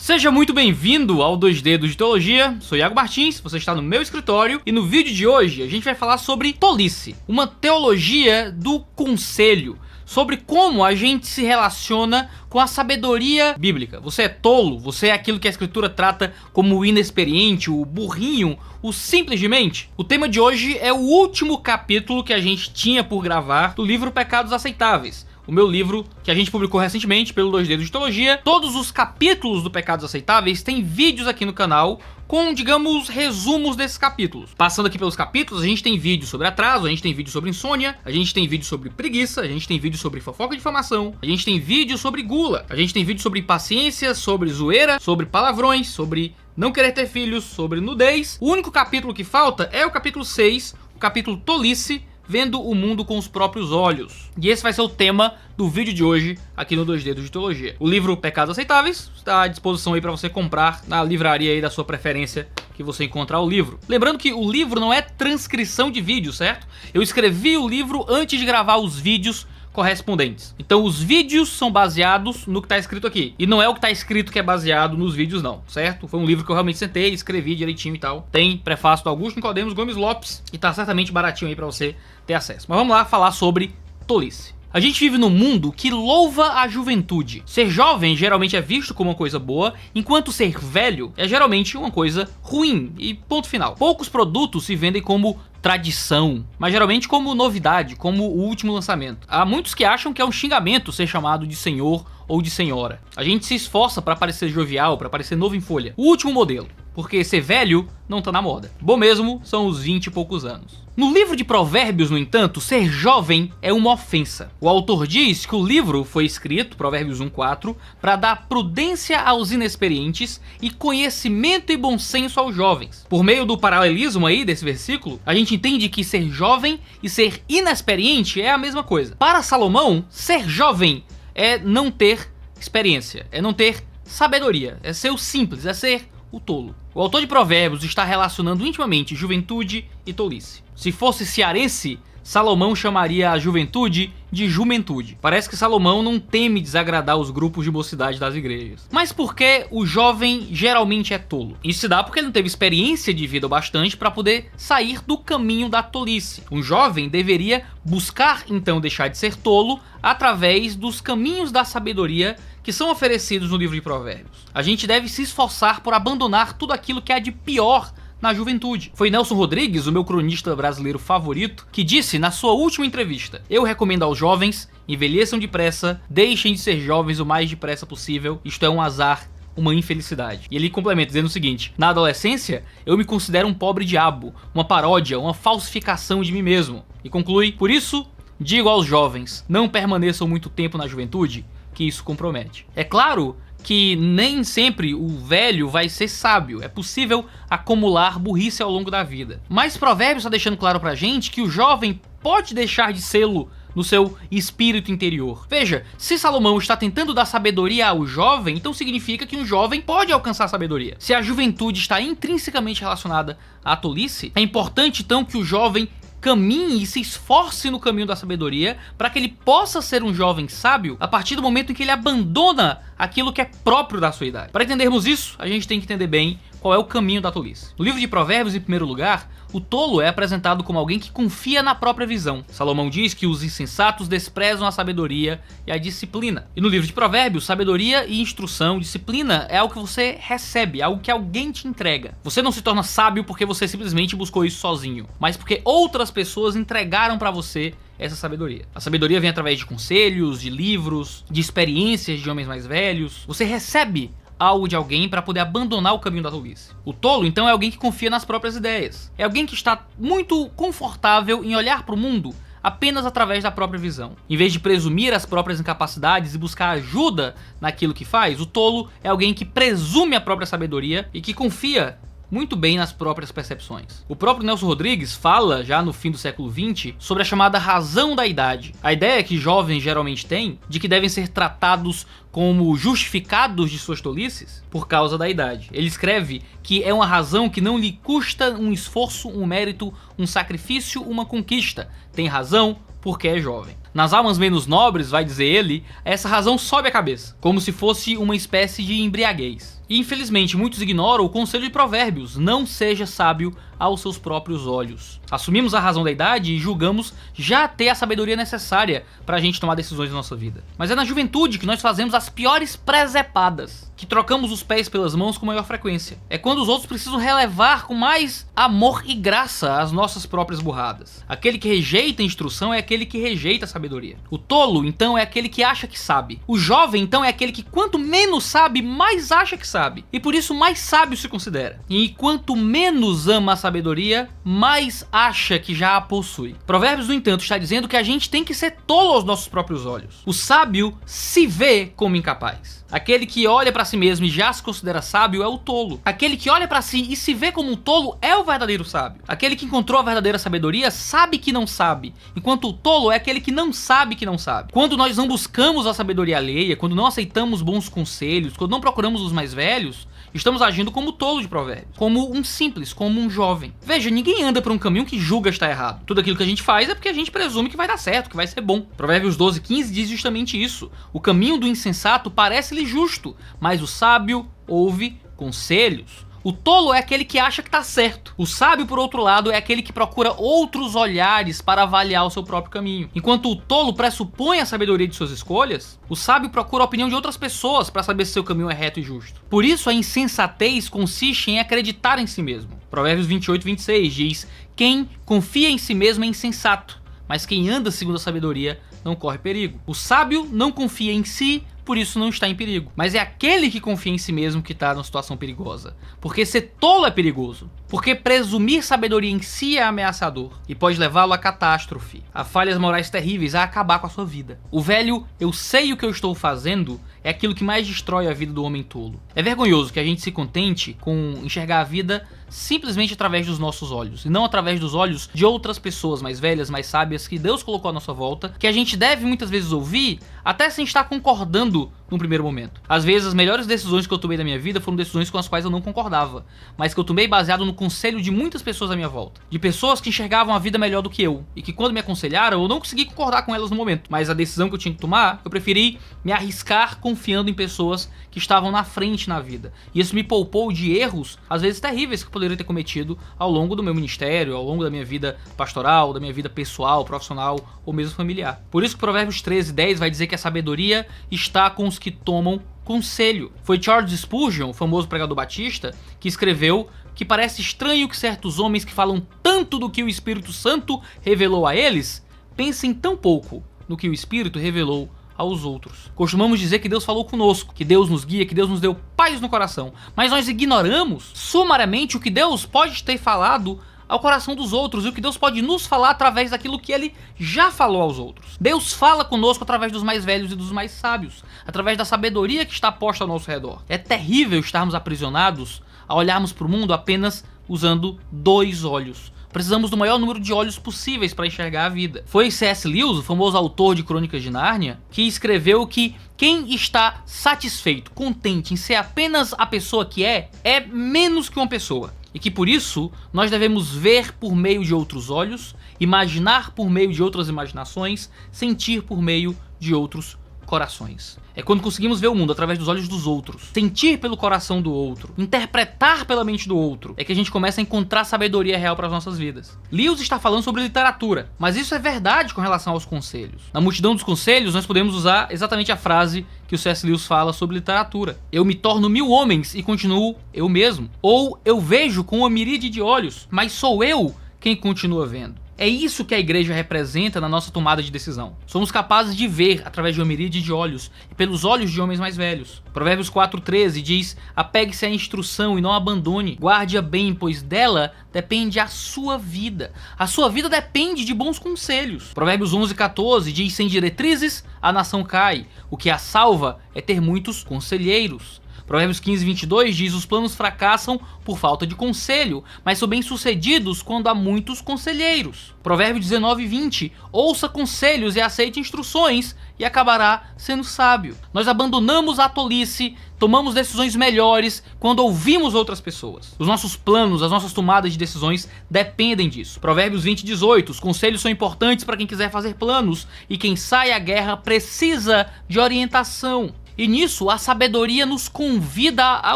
Seja muito bem-vindo ao 2 Dedos de Teologia, sou Iago Martins, você está no meu escritório e no vídeo de hoje a gente vai falar sobre tolice, uma teologia do conselho, sobre como a gente se relaciona com a sabedoria bíblica. Você é tolo, você é aquilo que a escritura trata como o inexperiente, o burrinho, o simples de mente. O tema de hoje é o último capítulo que a gente tinha por gravar do livro Pecados Aceitáveis. O meu livro, que a gente publicou recentemente pelo 2 Dedos de Teologia. Todos os capítulos do Pecados Aceitáveis têm vídeos aqui no canal com, digamos, resumos desses capítulos. Passando aqui pelos capítulos, a gente tem vídeo sobre atraso, a gente tem vídeo sobre insônia, a gente tem vídeo sobre preguiça, a gente tem vídeo sobre fofoca e difamação, a gente tem vídeo sobre gula, a gente tem vídeo sobre impaciência, sobre zoeira, sobre palavrões, sobre não querer ter filhos, sobre nudez. O único capítulo que falta é o capítulo 6, o capítulo Tolice, vendo o mundo com os próprios olhos. E esse vai ser o tema do vídeo de hoje aqui no 2 Dedos de Teologia. O livro Pecados Aceitáveis está à disposição aí para você comprar na livraria aí da sua preferência que você encontrar o livro. Lembrando que o livro não é transcrição de vídeo, certo? Eu escrevi o livro antes de gravar os vídeos correspondentes. Então os vídeos são baseados no que está escrito aqui. E não é o que está escrito que é baseado nos vídeos não, certo? Foi um livro que eu realmente sentei, escrevi direitinho e tal. Tem prefácio do Augusto Nicodemos Gomes Lopes e tá certamente baratinho aí para você ter acesso. Mas vamos lá falar sobre tolice. A gente vive num mundo que louva a juventude. Ser jovem geralmente é visto como uma coisa boa, enquanto ser velho é geralmente uma coisa ruim, e ponto final. Poucos produtos se vendem como tradição, mas geralmente como novidade, como o último lançamento. Há muitos que acham que é um xingamento ser chamado de senhor ou de senhora. A gente se esforça para parecer jovial, para parecer novo em folha. O último modelo, porque ser velho não tá na moda. Bom mesmo são os 20 e poucos anos. No livro de Provérbios, no entanto, ser jovem é uma ofensa. O autor diz que o livro foi escrito, Provérbios 1:4, para dar prudência aos inexperientes e conhecimento e bom senso aos jovens. Por meio do paralelismo aí desse versículo, a gente entende que ser jovem e ser inexperiente é a mesma coisa. Para Salomão, ser jovem é não ter experiência, é não ter sabedoria, é ser o simples, é ser o tolo. O autor de Provérbios está relacionando intimamente juventude e tolice. Se fosse cearense, Salomão chamaria a juventude de jumentude. Parece que Salomão não teme desagradar os grupos de mocidade das igrejas. Mas por que o jovem geralmente é tolo? Isso se dá porque ele não teve experiência de vida o bastante para poder sair do caminho da tolice. Um jovem deveria buscar então deixar de ser tolo através dos caminhos da sabedoria que são oferecidos no livro de Provérbios. A gente deve se esforçar por abandonar tudo aquilo que há de pior na juventude. Foi Nelson Rodrigues, o meu cronista brasileiro favorito, que disse na sua última entrevista: "Eu recomendo aos jovens, envelheçam depressa, deixem de ser jovens o mais depressa possível, isto é um azar, uma infelicidade." E ele complementa dizendo o seguinte: "Na adolescência, eu me considero um pobre diabo, uma paródia, uma falsificação de mim mesmo." E conclui: "Por isso, digo aos jovens, não permaneçam muito tempo na juventude, que isso compromete." É claro que nem sempre o velho vai ser sábio, é possível acumular burrice ao longo da vida. Mas Provérbios está deixando claro pra gente que o jovem pode deixar de sê-lo no seu espírito interior. Veja, se Salomão está tentando dar sabedoria ao jovem, então significa que um jovem pode alcançar sabedoria. Se a juventude está intrinsecamente relacionada à tolice, é importante então que o jovem caminhe e se esforce no caminho da sabedoria para que ele possa ser um jovem sábio a partir do momento em que ele abandona aquilo que é próprio da sua idade. Para entendermos isso, a gente tem que entender bem qual é o caminho da tolice. No livro de Provérbios, em primeiro lugar, o tolo é apresentado como alguém que confia na própria visão. Salomão diz que os insensatos desprezam a sabedoria e a disciplina. E no livro de Provérbios, sabedoria e instrução, disciplina é algo que você recebe, algo que alguém te entrega. Você não se torna sábio porque você simplesmente buscou isso sozinho, mas porque outras pessoas entregaram para você essa sabedoria. A sabedoria vem através de conselhos, de livros, de experiências de homens mais velhos. Você recebe algo de alguém para poder abandonar o caminho da tolice. O tolo, então, é alguém que confia nas próprias ideias. É alguém que está muito confortável em olhar para o mundo apenas através da própria visão. Em vez de presumir as próprias incapacidades e buscar ajuda naquilo que faz, o tolo é alguém que presume a própria sabedoria e que confia muito bem nas próprias percepções. O próprio Nelson Rodrigues fala, já no fim do século XX, sobre a chamada razão da idade. A ideia que jovens geralmente têm de que devem ser tratados como justificados de suas tolices por causa da idade. Ele escreve que é uma razão que não lhe custa um esforço, um mérito, um sacrifício, uma conquista. Tem razão porque é jovem. Nas almas menos nobres, vai dizer ele, essa razão sobe a cabeça, como se fosse uma espécie de embriaguez. E infelizmente muitos ignoram o conselho de Provérbios: não seja sábio aos seus próprios olhos. Assumimos a razão da idade e julgamos já ter a sabedoria necessária pra gente tomar decisões na nossa vida. Mas é na juventude que nós fazemos as piores presepadas, que trocamos os pés pelas mãos com maior frequência. É quando os outros precisam relevar com mais amor e graça as nossas próprias burradas. Aquele que rejeita a instrução é aquele que rejeita a sabedoria. O tolo, então, é aquele que acha que sabe. O jovem, então, é aquele que quanto menos sabe, mais acha que sabe. E por isso mais sábio se considera. E quanto menos ama a sabedoria, mais acha que já a possui. Provérbios, no entanto, está dizendo que a gente tem que ser tolo aos nossos próprios olhos. O sábio se vê como incapaz. Aquele que olha pra si mesmo e já se considera sábio é o tolo. Aquele que olha pra si e se vê como um tolo é o verdadeiro sábio. Aquele que encontrou a verdadeira sabedoria sabe que não sabe, enquanto o tolo é aquele que não sabe que não sabe. Quando nós não buscamos a sabedoria alheia, quando não aceitamos bons conselhos, quando não procuramos os mais velhos, estamos agindo como o tolo de Provérbios, como um simples, como um jovem. Veja, ninguém anda por um caminho que julga estar errado. Tudo aquilo que a gente faz é porque a gente presume que vai dar certo, que vai ser bom. Provérbios 12:15 diz justamente isso. O caminho do insensato parece-lhe justo, mas o sábio ouve conselhos. O tolo é aquele que acha que tá certo. O sábio, por outro lado, é aquele que procura outros olhares para avaliar o seu próprio caminho. Enquanto o tolo pressupõe a sabedoria de suas escolhas, o sábio procura a opinião de outras pessoas para saber se seu caminho é reto e justo. Por isso, a insensatez consiste em acreditar em si mesmo. Provérbios 28:26 diz: quem confia em si mesmo é insensato, mas quem anda segundo a sabedoria não corre perigo. O sábio não confia em si, por isso não está em perigo. Mas é aquele que confia em si mesmo que está numa situação perigosa. Porque ser tolo é perigoso. Porque presumir sabedoria em si é ameaçador e pode levá-lo à catástrofe, a falhas morais terríveis, a acabar com a sua vida. O velho "eu sei o que eu estou fazendo" é aquilo que mais destrói a vida do homem tolo. É vergonhoso que a gente se contente com enxergar a vida simplesmente através dos nossos olhos, e não através dos olhos de outras pessoas mais velhas, mais sábias, que Deus colocou à nossa volta, que a gente deve muitas vezes ouvir, até sem estar concordando num primeiro momento. Às vezes, as melhores decisões que eu tomei na minha vida foram decisões com as quais eu não concordava, mas que eu tomei baseado no conselho de muitas pessoas à minha volta. De pessoas que enxergavam a vida melhor do que eu, e que quando me aconselharam, eu não consegui concordar com elas no momento, mas a decisão que eu tinha que tomar, eu preferi me arriscar confiando em pessoas que estavam na frente na vida. E isso me poupou de erros, às vezes terríveis, que eu poderia ter cometido ao longo do meu ministério, ao longo da minha vida pastoral, da minha vida pessoal, profissional ou mesmo familiar. Por isso que Provérbios 13:10 vai dizer que a sabedoria está com os que tomam conselho. Foi Charles Spurgeon, o famoso pregador batista, que escreveu que parece estranho que certos homens que falam tanto do que o Espírito Santo revelou a eles, pensem tão pouco no que o Espírito revelou aos outros. Costumamos dizer que Deus falou conosco, que Deus nos guia, que Deus nos deu paz no coração, mas nós ignoramos sumariamente o que Deus pode ter falado ao coração dos outros e o que Deus pode nos falar através daquilo que Ele já falou aos outros. Deus fala conosco através dos mais velhos e dos mais sábios, através da sabedoria que está posta ao nosso redor. É terrível estarmos aprisionados a olharmos para o mundo apenas usando 2 olhos. Precisamos do maior número de olhos possíveis para enxergar a vida. Foi C.S. Lewis, o famoso autor de Crônicas de Nárnia, que escreveu que quem está satisfeito, contente em ser apenas a pessoa que é menos que uma pessoa. E que por isso nós devemos ver por meio de outros olhos, imaginar por meio de outras imaginações, sentir por meio de outros corações. É quando conseguimos ver o mundo através dos olhos dos outros, sentir pelo coração do outro, interpretar pela mente do outro, é que a gente começa a encontrar sabedoria real para as nossas vidas. Lewis está falando sobre literatura, mas isso é verdade com relação aos conselhos. Na multidão dos conselhos, nós podemos usar exatamente a frase que o C.S. Lewis fala sobre literatura. Eu me torno 1000 homens e continuo eu mesmo. Ou eu vejo com uma miríade de olhos, mas sou eu quem continua vendo. É isso que a igreja representa na nossa tomada de decisão. Somos capazes de ver através de uma miríade de olhos e pelos olhos de homens mais velhos. Provérbios 4:13 diz: apegue-se à instrução e não a abandone. Guarde-a bem, pois dela depende a sua vida. A sua vida depende de bons conselhos. Provérbios 11:14 diz: sem diretrizes a nação cai. O que a salva é ter muitos conselheiros. Provérbios 15:22 diz: os planos fracassam por falta de conselho, mas são bem-sucedidos quando há muitos conselheiros. Provérbios 19:20: ouça conselhos e aceite instruções e acabará sendo sábio. Nós abandonamos a tolice, tomamos decisões melhores quando ouvimos outras pessoas. Os nossos planos, as nossas tomadas de decisões dependem disso. Provérbios 20:18: os conselhos são importantes para quem quiser fazer planos e quem sai à guerra precisa de orientação. E nisso a sabedoria nos convida a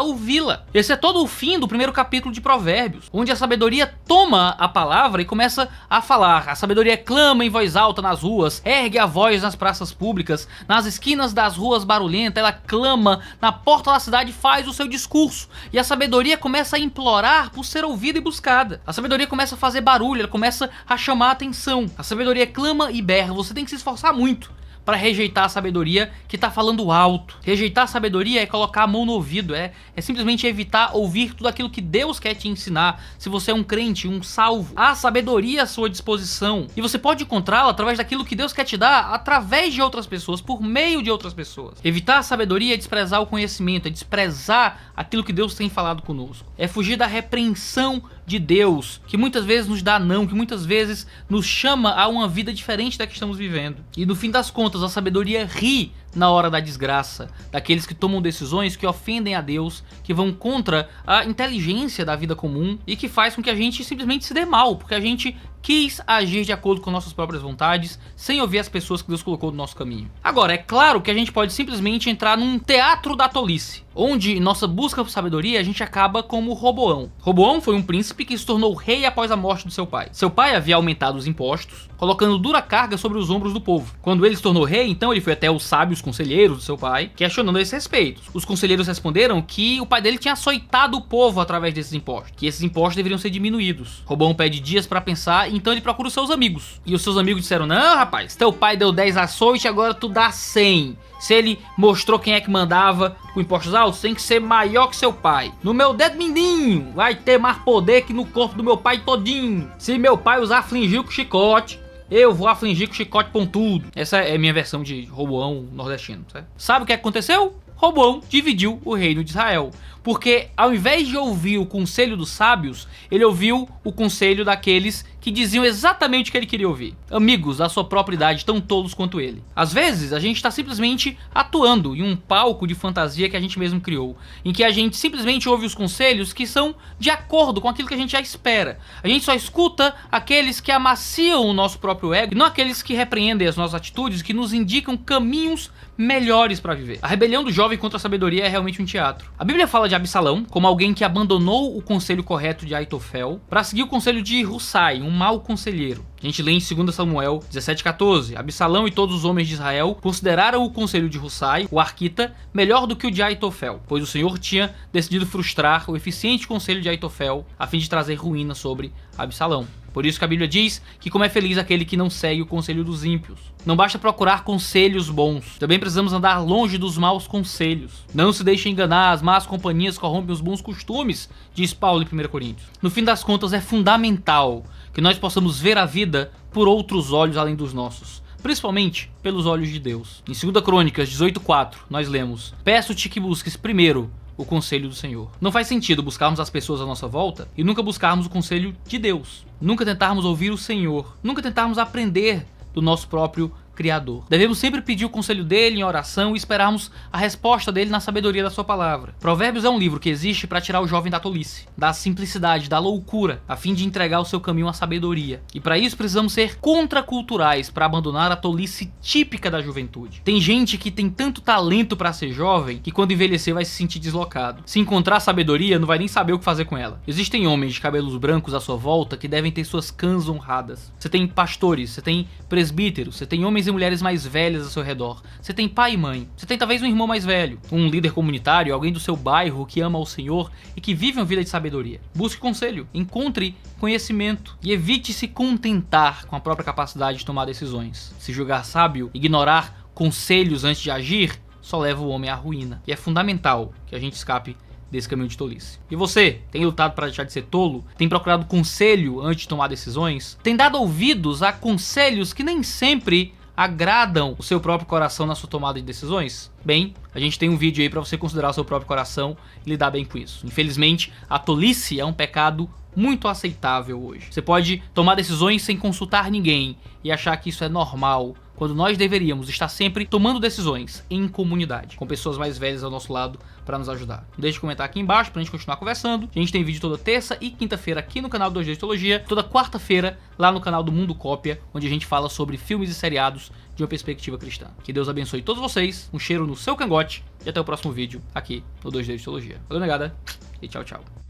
ouvi-la. Esse é todo o fim do primeiro capítulo de Provérbios, onde a sabedoria toma a palavra e começa a falar. A sabedoria clama em voz alta nas ruas, ergue a voz nas praças públicas, nas esquinas das ruas barulhentas, ela clama na porta da cidade e faz o seu discurso. E a sabedoria começa a implorar por ser ouvida e buscada. A sabedoria começa a fazer barulho, ela começa a chamar a atenção. A sabedoria clama e berra, você tem que se esforçar muito para rejeitar a sabedoria que tá falando alto. Rejeitar a sabedoria é colocar a mão no ouvido, é simplesmente evitar ouvir tudo aquilo que Deus quer te ensinar. Se você é um crente, um salvo, há sabedoria à sua disposição. E você pode encontrá-la através daquilo que Deus quer te dar, através de outras pessoas, por meio de outras pessoas. Evitar a sabedoria é desprezar o conhecimento, é desprezar aquilo que Deus tem falado conosco. É fugir da repreensão de Deus, que muitas vezes nos dá não, que muitas vezes nos chama a uma vida diferente da que estamos vivendo. E no fim das contas, a sabedoria ri na hora da desgraça, daqueles que tomam decisões que ofendem a Deus, que vão contra a inteligência da vida comum e que faz com que a gente simplesmente se dê mal, porque a gente quis agir de acordo com nossas próprias vontades, sem ouvir as pessoas que Deus colocou no nosso caminho. Agora, é claro que a gente pode simplesmente entrar num teatro da tolice, onde em nossa busca por sabedoria a gente acaba como Roboão. Roboão foi um príncipe que se tornou rei após a morte do seu pai. Seu pai havia aumentado os impostos, colocando dura carga sobre os ombros do povo. Quando ele se tornou rei, então ele foi até os sábios conselheiros do seu pai, questionando a esse respeito. Os conselheiros responderam que o pai dele tinha açoitado o povo através desses impostos, que esses impostos deveriam ser diminuídos. Roboão pede dias para pensar, então ele procura os seus amigos. E os seus amigos disseram: não, rapaz, teu pai deu 10 açoites, agora tu dá 100. Se ele mostrou quem é que mandava com impostos altos, tem que ser maior que seu pai. No meu dedo mindinho vai ter mais poder que no corpo do meu pai todinho. Se meu pai usar afligir com chicote, eu vou afligir com chicote pontudo. Essa é a minha versão de Roboão nordestino, certo? Sabe o que aconteceu? Roboão dividiu o reino de Israel, porque ao invés de ouvir o conselho dos sábios, ele ouviu o conselho daqueles que diziam exatamente o que ele queria ouvir. Amigos da sua própria idade tão tolos quanto ele. Às vezes a gente está simplesmente atuando em um palco de fantasia que a gente mesmo criou, em que a gente simplesmente ouve os conselhos que são de acordo com aquilo que a gente já espera. A gente só escuta aqueles que amaciam o nosso próprio ego, e não aqueles que repreendem as nossas atitudes, que nos indicam caminhos melhores para viver. A rebelião do jovem contra a sabedoria é realmente um teatro. A Bíblia fala de Absalão como alguém que abandonou o conselho correto de Aitofel para seguir o conselho de Hussai, um mau conselheiro. A gente lê em 2 Samuel 17:14. Absalão e todos os homens de Israel consideraram o conselho de Hussai, o arquita, melhor do que o de Aitofel, pois o Senhor tinha decidido frustrar o eficiente conselho de Aitofel a fim de trazer ruína sobre Absalão. Por isso que a Bíblia diz que como é feliz aquele que não segue o conselho dos ímpios. Não basta procurar conselhos bons, também precisamos andar longe dos maus conselhos. Não se deixe enganar, as más companhias corrompem os bons costumes, diz Paulo em 1 Coríntios. No fim das contas é fundamental que nós possamos ver a vida por outros olhos além dos nossos, principalmente pelos olhos de Deus. Em 2 Crônicas 18:4 nós lemos: peço-te que busques primeiro o conselho do Senhor. Não faz sentido buscarmos as pessoas à nossa volta e nunca buscarmos o conselho de Deus. Nunca tentarmos ouvir o Senhor. Nunca tentarmos aprender do nosso próprio Criador. Devemos sempre pedir o conselho dele em oração e esperarmos a resposta dele na sabedoria da sua palavra. Provérbios é um livro que existe para tirar o jovem da tolice, da simplicidade, da loucura, a fim de entregar o seu caminho à sabedoria. E para isso precisamos ser contraculturais para abandonar a tolice típica da juventude. Tem gente que tem tanto talento para ser jovem que quando envelhecer vai se sentir deslocado. Se encontrar sabedoria, não vai nem saber o que fazer com ela. Existem homens de cabelos brancos à sua volta que devem ter suas cãs honradas. Você tem pastores, você tem presbíteros, você tem homens e mulheres mais velhas ao seu redor. Você tem pai e mãe. Você tem talvez um irmão mais velho, um líder comunitário, alguém do seu bairro que ama o Senhor e que vive uma vida de sabedoria. Busque conselho, encontre conhecimento e evite se contentar com a própria capacidade de tomar decisões. Se julgar sábio, ignorar conselhos antes de agir, só leva o homem à ruína. E é fundamental que a gente escape desse caminho de tolice. E você, tem lutado para deixar de ser tolo? Tem procurado conselho antes de tomar decisões? Tem dado ouvidos a conselhos que nem sempre agradam o seu próprio coração na sua tomada de decisões? Bem, a gente tem um vídeo aí para você considerar o seu próprio coração e lidar bem com isso. Infelizmente, a tolice é um pecado muito aceitável hoje. Você pode tomar decisões sem consultar ninguém e achar que isso é normal quando nós deveríamos estar sempre tomando decisões em comunidade, com pessoas mais velhas ao nosso lado para nos ajudar. Não deixe de comentar aqui embaixo pra gente continuar conversando. A gente tem vídeo toda terça e quinta-feira aqui no canal do 2D Teologia, toda quarta-feira lá no canal do Mundo Cópia, onde a gente fala sobre filmes e seriados de uma perspectiva cristã. Que Deus abençoe todos vocês, um cheiro no seu cangote e até o próximo vídeo aqui no 2D Teologia. Valeu, negada, e tchau, tchau.